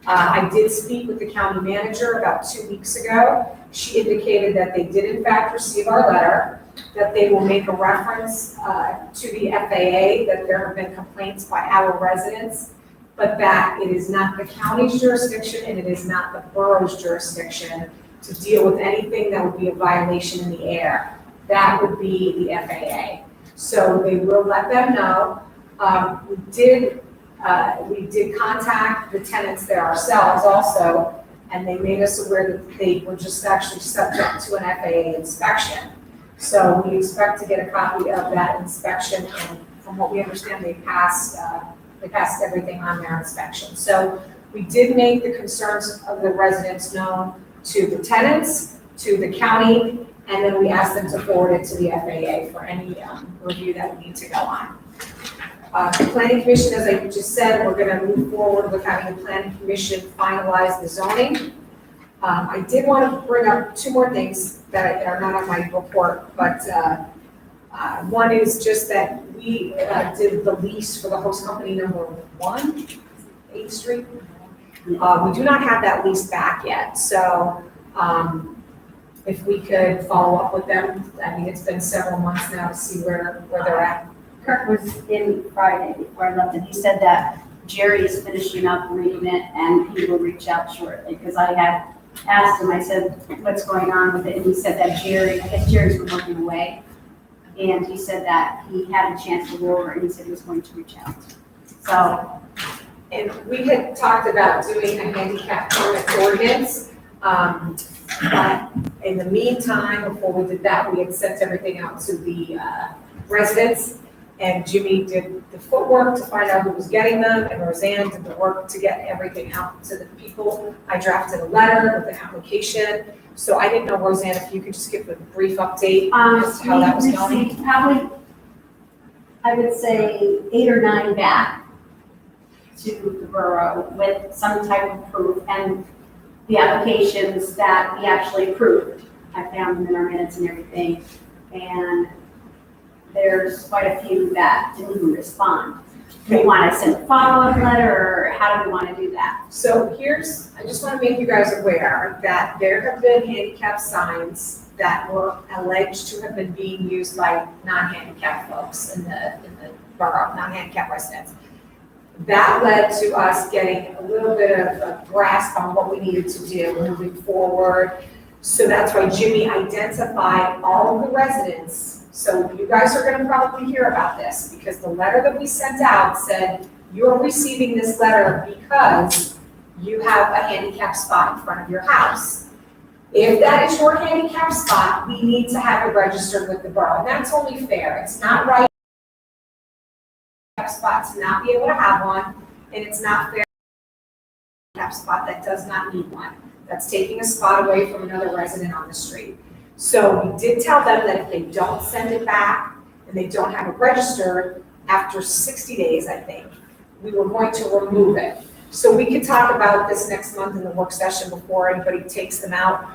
I did speak with the county manager about 2 weeks ago. She indicated that they did in fact receive our letter, that they will make a reference to the FAA, that there have been complaints by our residents, but that it is not the county's jurisdiction and it is not the borough's jurisdiction to deal with anything that would be a violation in the air. That would be the FAA. So they will let them know. We did contact the tenants there ourselves also, and they made us aware that they were just actually subject to an FAA inspection. So we expect to get a copy of that inspection, and from what we understand, they passed everything on their inspection. So we did make the concerns of the residents known to the tenants, to the county, and then we asked them to forward it to the FAA for any review that would need to go on. The planning commission, as I just said, we're going to move forward with having the planning commission finalize the zoning. I did want to bring up two more things that are not on my report, but one is just that we did the lease for the host company number 1, 8th Street. We do not have that lease back yet, so if we could follow up with them. I mean, it's been several months now to see where they're at. Kirk was in Friday before I left, and he said that Jerry is finishing up reading it, and he will reach out shortly, because I had asked him, I said, what's going on with it, and he said that Jerry, I guess Jerry's been working away, and he said that he had a chance to go over, and he said he was going to reach out. So, And we had talked about doing a handicap permit ordinance, but in the meantime, before we did that, we had sent everything out to the residents, and Jimmy did the footwork to find out who was getting them, and Roseanne did the work to get everything out to the people. I drafted a letter with an application, so I didn't know, Roseanne, if you could just give a brief update as to how that was we going. received probably, I would say, 8 or 9 back to the borough with some type of proof, and the applications that we actually approved. I found them in our minutes and everything, and there's quite a few that didn't even respond. Do we want to send a follow-up letter, or how do we want to do that? So I just want to make you guys aware that there have been handicap signs that were alleged to have been being used by non-handicapped folks in the borough, non-handicapped residents. That led to us getting a little bit of a grasp on what we needed to do moving forward. So that's why Jimmy identified all of the residents. So you guys are gonna probably hear about this, because the letter that we sent out said, you're receiving this letter because you have a handicap spot in front of your house. If that is your handicap spot, we need to have it registered with the borough. And that's only fair. It's not right spot to not be able to have one, and it's not fair to have a spot that does not need one. That's taking a spot away from another resident on the street. So we did tell them that if they don't send it back and they don't have it registered, after 60 days, I think, we were going to remove it. So we could talk about this next month in the work session before anybody takes them out.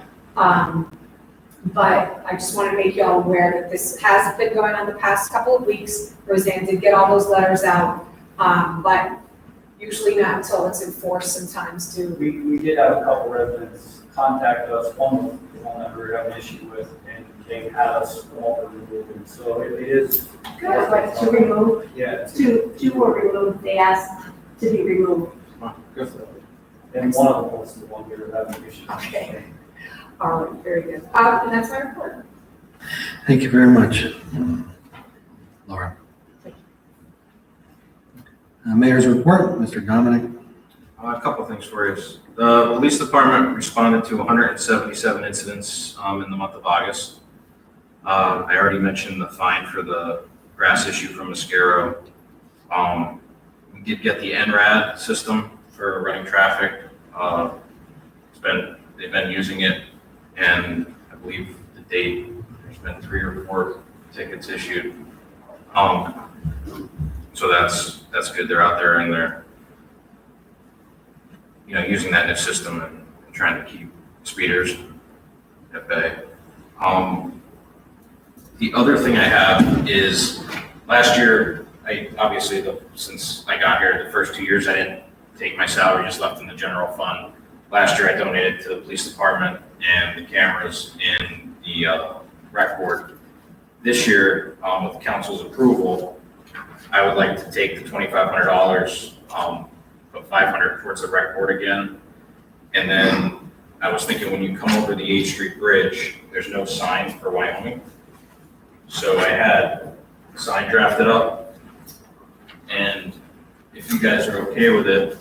But I just want to make you all aware that this has been going on the past couple of weeks. Roseanne did get all those letters out, but usually not until it's enforced sometimes too. We did have a couple residents contact us, one was the one that we were having an issue with, and they had us come over and remove it. So it is. Good, like to remove, Yeah. two were removed, they asked to be removed. And one of them was the one we were having an issue with. Okay. All right, very good. And that's my report. Thank you very much, Laura. Mayor's report, Mr. Dominic. A couple things for you. The police department responded to 177 incidents in the month of August. I already mentioned the fine for the grass issue from Mascaro. We did get the NRAD system for running traffic. They've been using it, and I believe the date, there's been 3 or 4 tickets issued. So that's good. They're out there and they're, using that new system and trying to keep speeders at bay. The other thing I have is last year, since I got here, the first 2 years, I didn't take my salary, just left in the general fund. Last year, I donated to the police department and the cameras in the rec board. This year, with council's approval, I would like to take the $2,500, put $500 towards the rec board again. And then I was thinking, when you come over the 8th Street Bridge, there's no sign for Wyoming. So I had a sign drafted up, and if you guys are okay with it,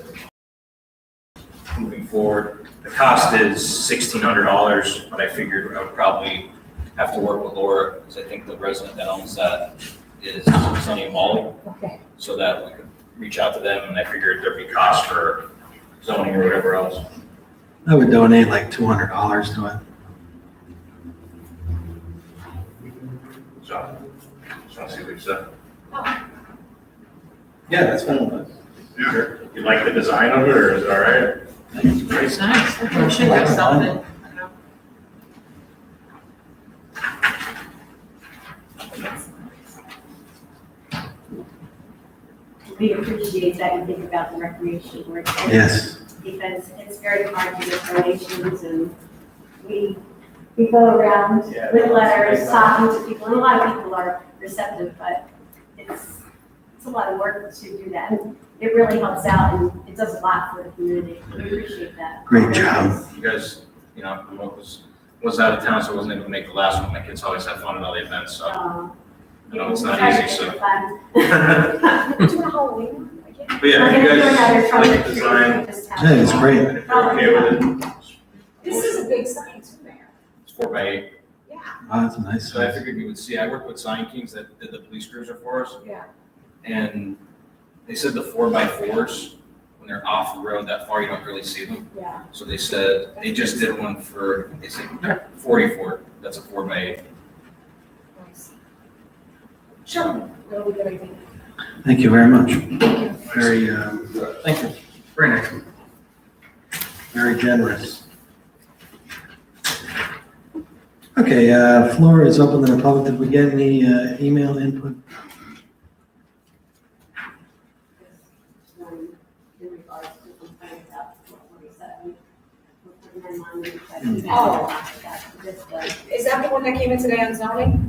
moving forward, the cost is $1,600, but I figured I would probably have to work with Laura, because I think the resident that owns that is Sonny and Molly, Okay. so that we could reach out to them, and I figured there'd be costs for zoning or whatever else. I would donate like $200 to it. So, just want to see what you said. Yeah, that's fine. Sure. You like the design of it, or is it all right? It's nice. We should have something. We appreciate that you think about the recreation board. Yes. Because it's very hard to get donations, and we we go around Yeah. with letters, talking to people, and a lot of people are receptive, but it's a lot of work to do that. And it really helps out, and it does a lot for the community. We appreciate that. Great job. You guys, you know, I was out of town, so I wasn't able to make the last one. My kids always have fun at all the events, so I know it's not easy, so. Fun. We're doing a Halloween one again. But yeah, if you guys like the design, Yeah, it's great. and if you're okay with it, This is a big sign too, Mayor. it's 4x8. Yeah, Wow, that's a nice So I size. figured you would see, I worked with Sign Kings that did the police cruiser for us, yeah. and they said the 4x4s, when they're off the road that far, you don't really see them. Yeah. So they said, they just did one for, they said 44, that's a 4x8. Nice. Sure, that'll be a good idea. Thank you very much. Very, Thank you. Very nice. very generous. Okay, floor is open to the public. Did we get any email input? In regards to complaints about 447. Is that the one that came in today on zoning?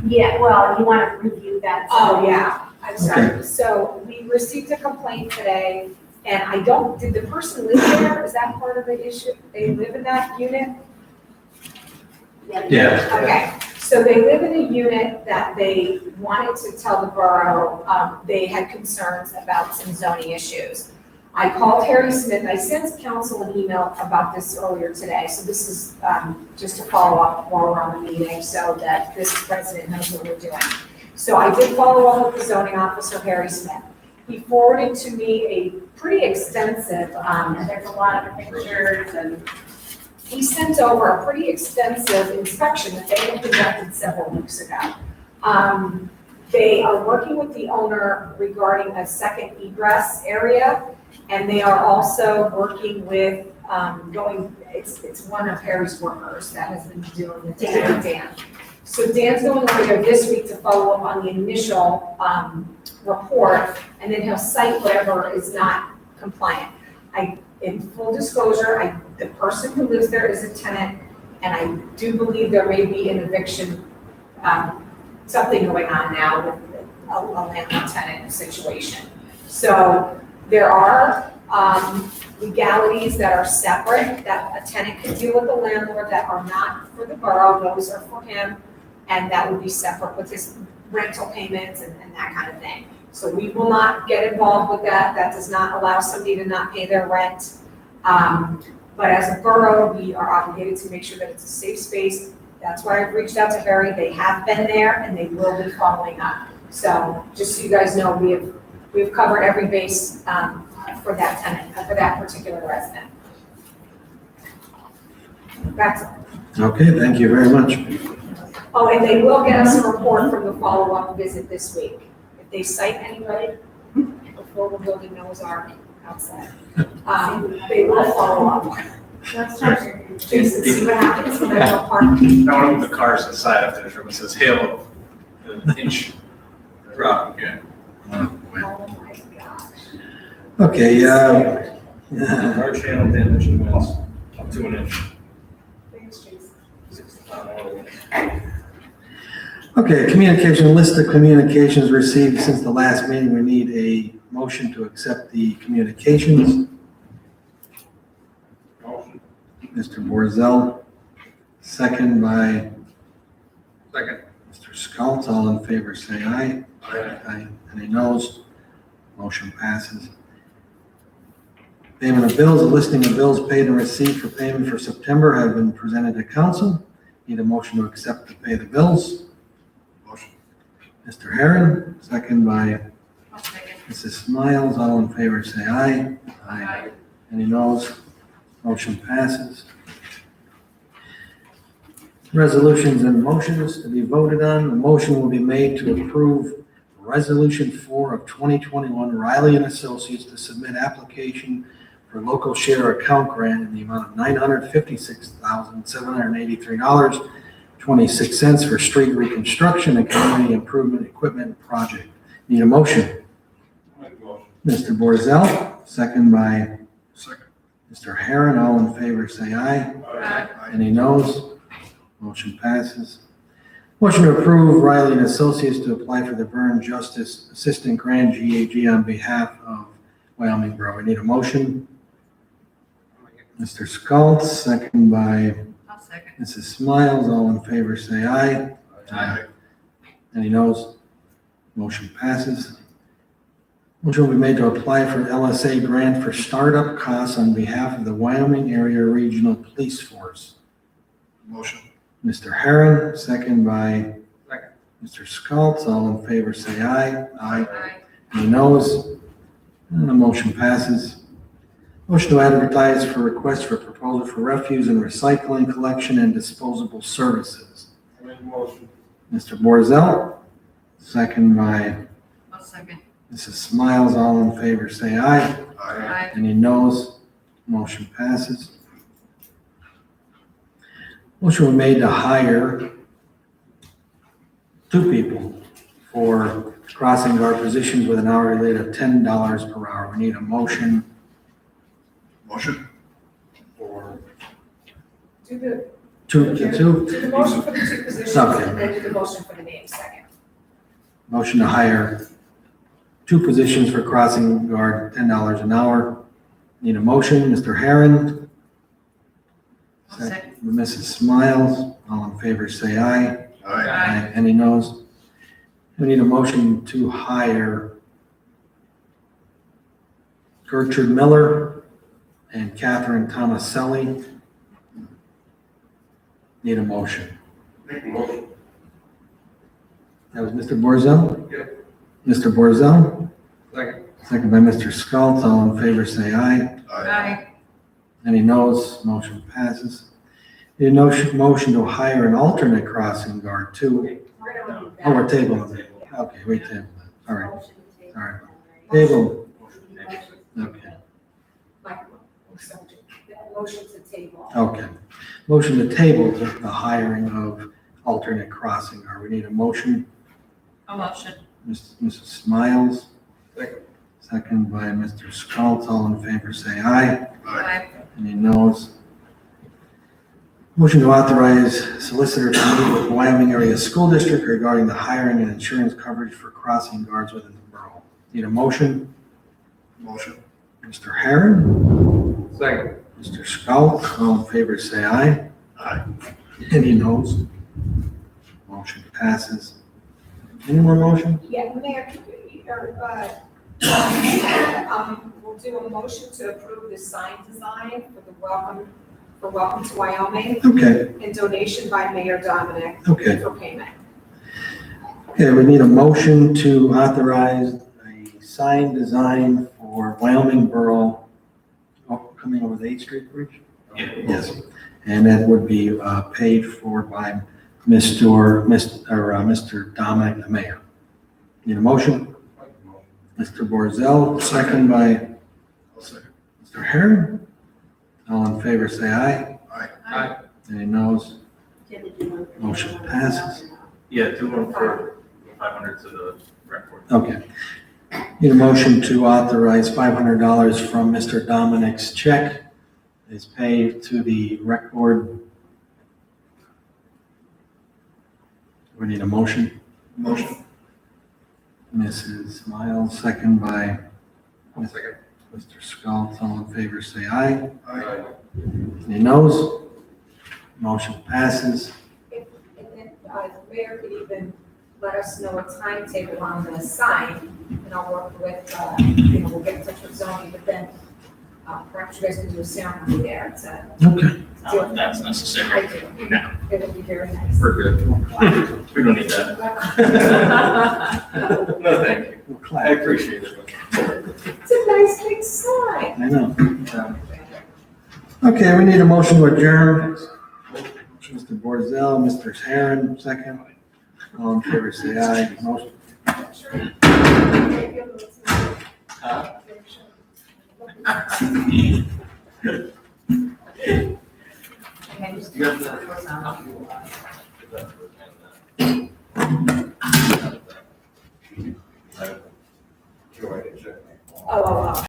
Yeah, well, you want to review that. Oh, yeah, I'm sorry. So we received a complaint today, and did the person live there? Is that part of the issue? They live in that unit? Yeah. Okay, so they live in a unit that they wanted to tell the borough, they had concerns about some zoning issues. I called Harry Smith, I sent council an email about this earlier today, so this is just to follow up while we're on the meeting, so that this resident knows what we're doing. So I did follow up with the zoning officer, Harry Smith. He forwarded to me a pretty extensive, there's a lot of pictures, and he sent over a pretty extensive inspection that they had conducted several weeks ago. They are working with the owner regarding a second egress area, and they are also working with, it's one of Harry's workers that has been doing the Dan. So Dan's going over there this week to follow up on the initial report, and then he'll cite whatever is not compliant. In full disclosure, the person who lives there is a tenant, and I do believe there may be an eviction, something going on now with a landlord-tenant situation. So there are legalities that are separate, that a tenant can deal with the landlord that are not for the borough, those are for him, and that would be separate with his rental payments and that kind of thing. So we will not get involved with that. That does not allow somebody to not pay their rent. But as a borough, we are obligated to make sure that it's a safe space. That's why I've reached out to Harry. They have been there and they will be following up. So just so you guys know, we've covered every base for that tenant, for that particular resident. That's all. Okay, thank you very much. Oh, and they will get us a report from the follow-up visit this week. If they cite anybody before we're building Noah's Ark outside, they will follow up. Let's try. Jason, see what happens when they're park. I want to put the cars inside after this room. It says hail of an inch drop. Yeah. Oh my gosh. Okay, Our channel damage was up to an inch. Thanks, Jason. okay, communication, list of communications received since the last meeting. We need a motion to accept the communications. Motion. Mr. Borzell, second by Second. Mr. Scults. All in favor, say aye. Aye. Any noes? Motion passes. Payment of bills, a listing of bills paid and received for payment for September have been presented to council. Need a motion to accept to pay the bills. Motion. Mr. Herron, second by I'll second. Mrs. Smiles. All in favor, say aye. Aye. Any noes? Motion passes. Resolutions and motions to be voted on. The motion will be made to approve Resolution 4 of 2021 Riley and Associates to submit application for local share account grant in the amount of $956,783.26 for street reconstruction and community improvement equipment project. Need a motion? Make the motion. Mr. Borzell, second by Second. Mr. Herron. All in favor, say aye. Aye. Any noes? Motion passes. Motion to approve Riley and Associates to apply for the Burn Justice Assistant Grant GAG on behalf of Wyoming Borough. We need a motion. Mr. Schultz, second by I'll second. Mrs. Smiles. All in favor, say aye. Aye. Any noes? Motion passes. Motion will be made to apply for LSA grant for startup costs on behalf of the Wyoming Area Regional Police Force. Motion. Mr. Herron, second by Second. Mr. Schultz. All in favor, say aye. Aye. Any noes? And the motion passes. Motion to advertise for request for proposal for refuse and recycling collection and disposable services. Make a motion. Mr. Borzell, second by I'll second. Mrs. Smiles. All in favor, say aye. Aye. Any noes? Motion passes. Motion was made to hire 2 people for crossing guard positions with an hourly rate of $10 per hour. We need a motion Motion. for Do the, 2. do the motion for the 2 positions Okay. and then do the motion for the name second. Motion to hire 2 positions for crossing guard, $10 an hour. Need a motion, Mr. Herron. I'll second. Mrs. Smiles, all in favor say aye. Aye. Any noes? We need a motion to hire Gertrude Miller and Catherine Tomaselli. Need a motion. Make a motion. That was Mr. Borzell? Yep. Mr. Borzell, Second. second by Mr. Schultz, all in favor say aye. Aye. Any noes? Motion passes. Need a motion to hire an alternate crossing guard too. We're gonna do that. Oh, we're tabling it. Okay, we tabled it. All right, Motion to table. all right. Table, okay, Motion to table. okay. Motion to table the hiring of alternate crossing guard. We need a motion. A motion. Mrs. Smiles, Second. second by Mr. Schultz. All in favor say aye. Aye. Any noes? Motion to authorize solicitor to meet with Wyoming Area School District regarding the hiring and insurance coverage for crossing guards within the borough. Need a motion? Motion. Mr. Herron, Second. Mr. Schultz, all in favor say aye. Aye. Any noes? Motion passes. Any more motion? Yeah, Mayor, we'll do a motion to approve the sign design for Welcome to Wyoming Okay, and donation by Mayor Dominic okay. for payment. Okay, we need a motion to authorize a sign design for Wyoming Borough, coming over the 8th Street Bridge? Yes, and that would be paid for by Mr. Dominic, the mayor. Need a motion? Mr. Borzell, second by I'll second. Mr. Herron. All in favor, say aye. Aye. Any noes? Did you want to- Motion passes. Yeah, do one for 500 to the rec board. Okay. Need a motion to authorize $500 from Mr. Dominic's check is paid to the rec board. We need a motion. Motion. Mrs. Miles, second by Second. Mr. Schultz. All in favor, say aye. Aye. Any noes? Motion passes. And then the mayor could even let us know a timetable on the sign, and I'll work with, we'll get in touch with zoning, but then perhaps you guys can do a ceremony there to Okay. Not if that's I necessary. do. No, It would be very nice. We're good. We don't need that. No, thank you. We'll I clap. appreciate it. It's a nice big sign. I know. Okay, we need a motion to adjourn. Mr. Borzell, Mr. Herron, second. All in favor, say aye. Motion. You got that?